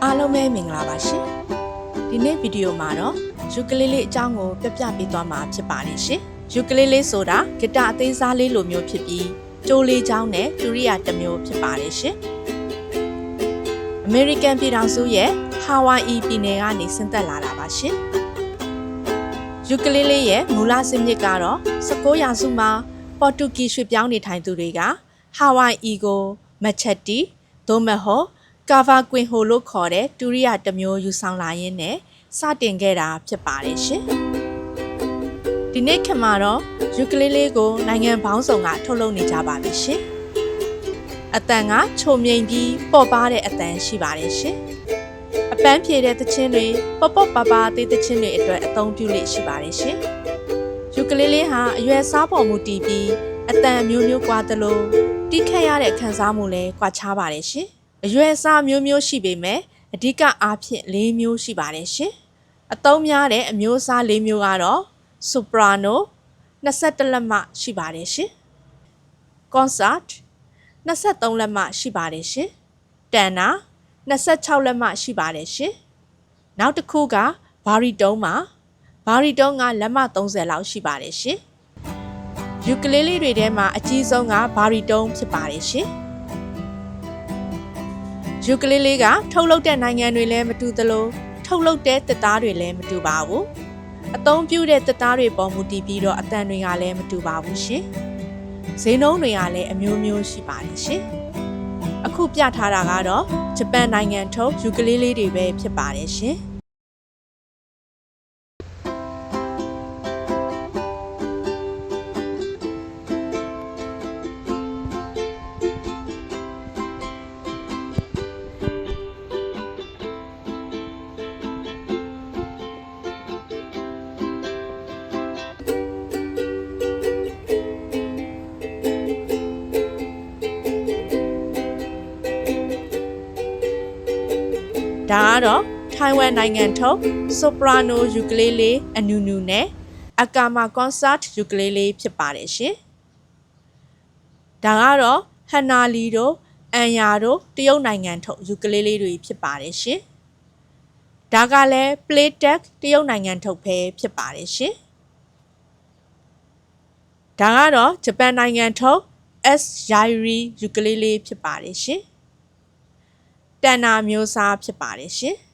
အားလုံးပဲမင်္ဂလာပါရှင်ဒီနေ့ဗီဒီယိုမှာတော့ယူကလေးလေးအကြောင်းကိုပြပြပေးသွားမှာဖြစ်ပါတယ်ရှင်ယူကလေးလေးဆိုတာဂီတအသေးစားလေးလိုမျိုးဖြစ်ပြီးကြိုးလေးချောင်းနဲ့ဒူရိယာတစ်မျိုးဖြစ်ပါတယ်ရှင်အမေရိကန်ပြည်ထောင်စုရဲ့ဟာဝိုင်အီပြည်နယ်ကနေဆင်းသက်လာတာပါရှင်ယူကလေးလေးရဲ့မူလဇစ်မြစ်ကတော့19ရာစုမှာပေါ်တူဂီရွှေ့ပြောင်းနေထိုင်သူတွေကဟာဝိုင်အီကိုမချက်တီသို့မဟုတ်ကာဗာကွင်ဟိုလို့ခေါ်တဲ့ဒူရိယာတစ်မျိုးယူဆောင်လာရင်းနဲ့စတင်ခဲ့တာဖြစ်ပါတယ်ရှင်ဒီနေ့ခေတ်မှာတော့ယူကလေးလေးကိုနိုင်ငံပေါင်းစုံကထုတ်လုပ်နေကြပါပြီရှင်အတန်ကချုံမြိန်ပြီးပေါ့ပါတဲ့အတန်ရှိပါတယ်ရှင်အပန်းဖြေတဲ့သချင်းတွေပေါ့ပေါ့ပါပါသေးသချင်းတွေအတွက်အသုံးပြုလို့ရှိပါတယ်ရှင်ယူကလေးလေးဟာအရွယ်စားပေါ်မူတည်ပြီးအတန်မျိုးမျိုးကွာသလိုတီးခတ်ရတဲ့ခံစားမှုလည်းကွာခြားပါတယ်ရှင်အရွယ်အစားမျိုးမျိုးရှိပေမဲ့အဓိကအားဖြင့်၄မျိုးရှိပါတယ်ရှင်အသုံးများတဲ့အမျိုးအစား၄မျိုးကတော့ soprano 21လက်မှရှိပါတယ်ရှင် concert 23လက်မှရှိပါတယ်ရှင် tenor 26လက်မှရှိပါတယ်ရှင်နောက်တစ်ခုက baritone မှာ baritone ကလက်မှ30လောက်ရှိပါတယ်ရှင်ယူကလေးလေးတွေထဲမှာအကြီးဆုံးက baritone ဖြစ်ပါတယ်ရှင်ယူကလေးလေးကထုတ်လုပ်တဲ့နိုင်ငံတွေလည်းမတူသလိုထုတ်လုပ်တဲ့သစ်သားတွေလည်းမတူပါဘူးအသုံးပြုတဲ့သစ်သားတွေပေါ်မူတည်ပြီးတော့အတန်တွေကလည်းမတူပါဘူးရှင်ဈေးနှုန်းတွေကလည်းအမျိုးမျိုးရှိပါတယ်ရှင်အခုပြထားတာကတော့ဂျပန်နိုင်ငံထုတ်ယူကလေးလေးတွေပဲဖြစ်ပါတယ်ရှင်ဒါကတော့ထိုင်ဝမ်နိုင်ငံထုတ် soprano ukulele အနူနူနဲ့ akama concert ukulele ဖြစ်ပါတယ်ရှင်။ဒါကတော့ဟန်နာလီတို့အန်ယာတို့တရုတ်နိုင်ငံထုတ် ukulele တွေဖြစ်ပါတယ်ရှင်။ဒါကလည်း playtech တရုတ်နိုင်ငံထုတ်ပဲဖြစ်ပါတယ်ရှင်။ဒါကတော့ဂျပန်နိုင်ငံထုတ် S Yairi ukulele ဖြစ်ပါတယ်ရှင်။တန်နာမျိုးစားဖြစ်ပါတယ်ရှင်။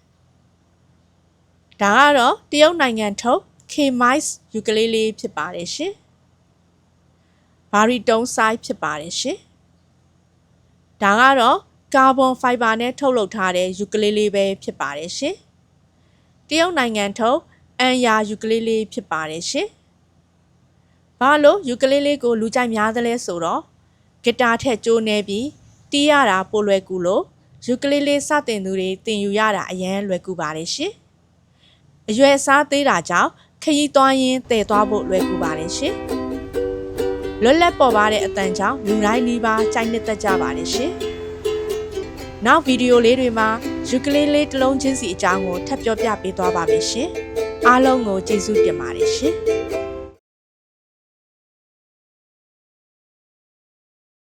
ဒါကတော့တရုတ်နိုင်ငံထုတ် K-Mice ukulele ဖြစ်ပါတယ်ရှင်။ baritone size ဖြစ်ပါတယ်ရှင်။ဒါကတော့ carbon fiber နဲ့ထုတ်လုပ်ထားတဲ့ ukulele ပဲဖြစ်ပါတယ်ရှင်။တရုတ်နိုင်ငံထုတ်အန်ယာ ukulele ဖြစ်ပါတယ်ရှင်။ဘာလို့ ukulele ကိုလူကြိုက်များသလဲဆိုတော့ဂီတာထက်ကျိုးနေပြီးတီးရတာပိုလွယ်ကူလို့ယူကလေးလေးစတင်သူတွေသင်ယူရတာအရန်လွယ်ကူပါတယ်ရှင်။အရွယ်အစားသေးတာကြောင့်ခရီးသွားရင်းတည်သွားဖို့လွယ်ကူပါတယ်ရှင်။လွတ်လပ်ပေါ်ပါတဲ့အတန်ကြောင့်လူတိုင်းနီးပါးကြိုက်နှစ်သက်ကြပါတယ်ရှင်။နောက်ဗီဒီယိုလေးတွေမှာယူကလေးလေးတစ်လုံးချင်းစီအကြောင်းကိုထပ်ပြောပြပေးသွားပါမယ်ရှင်။အားလုံးကိုကျေးဇူးတင်ပါတယ်ရှင်။